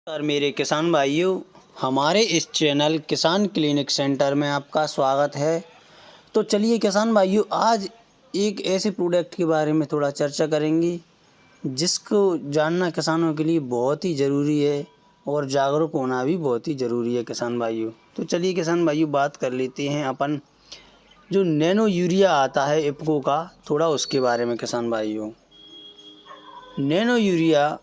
और मेरे किसान भाइयों, हमारे इस चैनल किसान क्लिनिक सेंटर में आपका स्वागत है। तो चलिए किसान भाइयों, आज एक ऐसे प्रोडक्ट के बारे में थोड़ा चर्चा करेंगे जिसको जानना किसानों के लिए बहुत ही ज़रूरी है और जागरूक होना भी बहुत ही ज़रूरी है किसान भाइयों। तो चलिए किसान भाइयों, बात कर लेते हैं अपन जो नैनो यूरिया आता है इफ़को का, थोड़ा उसके बारे में किसान भाइयों। नैनो यूरिया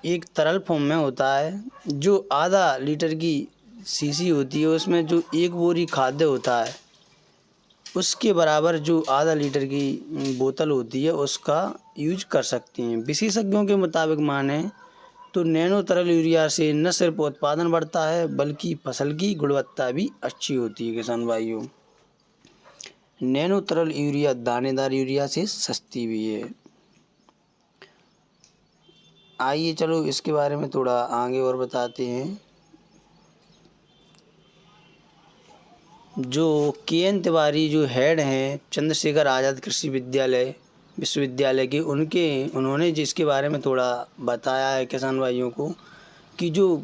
एक तरल फॉर्म में होता है, जो आधा लीटर की शीशी होती है, उसमें जो एक बोरी खाद्य होता है उसके बराबर जो आधा लीटर की बोतल होती है उसका यूज कर सकते हैं। विशेषज्ञों के मुताबिक माने तो नैनो तरल यूरिया से न सिर्फ उत्पादन बढ़ता है बल्कि फसल की गुणवत्ता भी अच्छी होती है किसान भाइयों। नैनो तरल यूरिया दानेदार यूरिया से सस्ती भी है। आइए चलो इसके बारे में थोड़ा आगे और बताते हैं। जो के.एन. तिवारी जो हेड हैं चंद्रशेखर आज़ाद कृषि विश्वविद्यालय के, उन्होंने जिसके बारे में थोड़ा बताया है किसान भाइयों को कि जो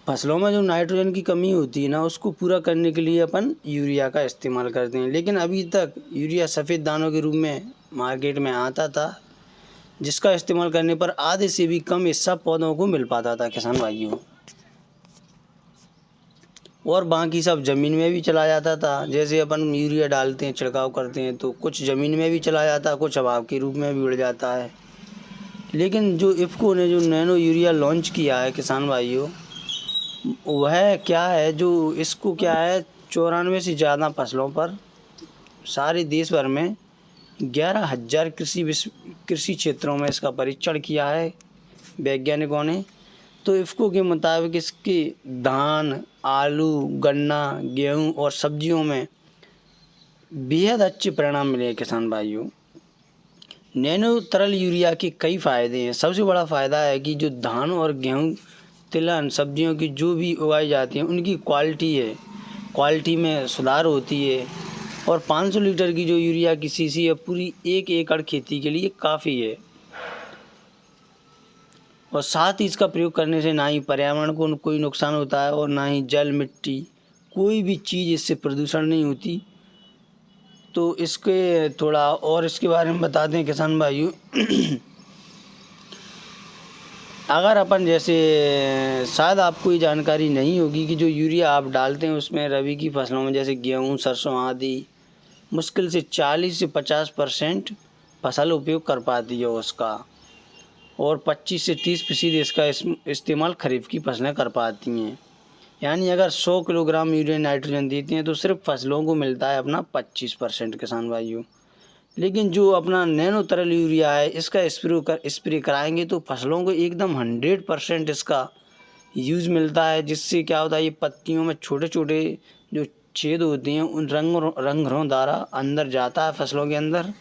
फसलों में जो नाइट्रोजन की कमी होती है ना, उसको पूरा करने के लिए अपन यूरिया का इस्तेमाल करते हैं। लेकिन अभी तक यूरिया सफ़ेद दानों के रूप में मार्केट में आता था, जिसका इस्तेमाल करने पर आधे से भी कम हिस्सा पौधों को मिल पाता था किसान भाइयों, और बाकी सब ज़मीन में भी चला जाता था। जैसे अपन यूरिया डालते हैं, छिड़काव करते हैं, तो कुछ ज़मीन में भी चला जाता है, कुछ हवा के रूप में भी उड़ जाता है। लेकिन जो इफ़को ने जो नैनो यूरिया लॉन्च किया है किसान भाइयों, वह क्या है, जो इसको क्या है 94 से ज़्यादा फसलों पर सारे देश भर में 11,000 कृषि क्षेत्रों में इसका परीक्षण किया है वैज्ञानिकों ने। तो इफ़को के मुताबिक इसके धान, आलू, गन्ना, गेहूं और सब्जियों में बेहद अच्छे परिणाम मिले हैं किसान भाइयों। नैनो तरल यूरिया के कई फ़ायदे हैं। सबसे बड़ा फ़ायदा है कि जो धान और गेहूं, तिलहन, सब्जियों की जो भी उगाई जाती हैं उनकी क्वालिटी में सुधार होती है। और 500 लीटर की जो यूरिया की शीशी है पूरी 1 एकड़ खेती के लिए काफ़ी है। और साथ ही इसका प्रयोग करने से ना ही पर्यावरण को कोई नुकसान होता है और ना ही जल, मिट्टी, कोई भी चीज़ इससे प्रदूषण नहीं होती। तो इसके थोड़ा और इसके बारे में बता दें किसान भाइयों। अगर अपन जैसे शायद आपको ये जानकारी नहीं होगी कि जो यूरिया आप डालते हैं उसमें रबी की फसलों में जैसे गेहूँ, सरसों आदि मुश्किल से 40 से 50% फसल उपयोग कर पाती है उसका, और 25 से 30% इसका इस्तेमाल खरीफ की फसलें कर पाती हैं। यानी अगर 100 किलोग्राम यूरिया नाइट्रोजन देती हैं तो सिर्फ फसलों को मिलता है अपना 25% किसान भाइयों। लेकिन जो अपना नैनो तरल यूरिया है, इसका स्प्रे कराएंगे तो फसलों को एकदम 100% इसका यूज़ मिलता है। जिससे क्या होता है, ये पत्तियों में छोटे छोटे जो छेद होते हैं उन रंगों द्वारा अंदर जाता है फसलों के अंदर,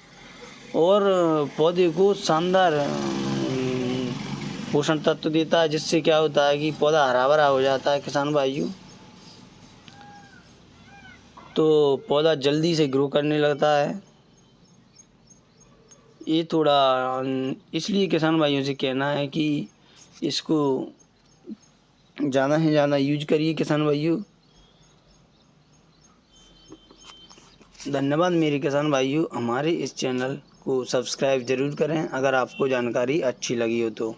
और पौधे को शानदार पोषण तत्व देता है। जिससे क्या होता है कि पौधा हरा भरा हो जाता है किसान भाइयों। तो पौधा जल्दी से ग्रो करने लगता है। ये थोड़ा इसलिए किसान भाइयों से कहना है कि इसको ज़्यादा से ज़्यादा यूज करिए किसान भाइयों। धन्यवाद मेरे किसान भाइयों। हमारे इस चैनल को सब्सक्राइब ज़रूर करें अगर आपको जानकारी अच्छी लगी हो तो।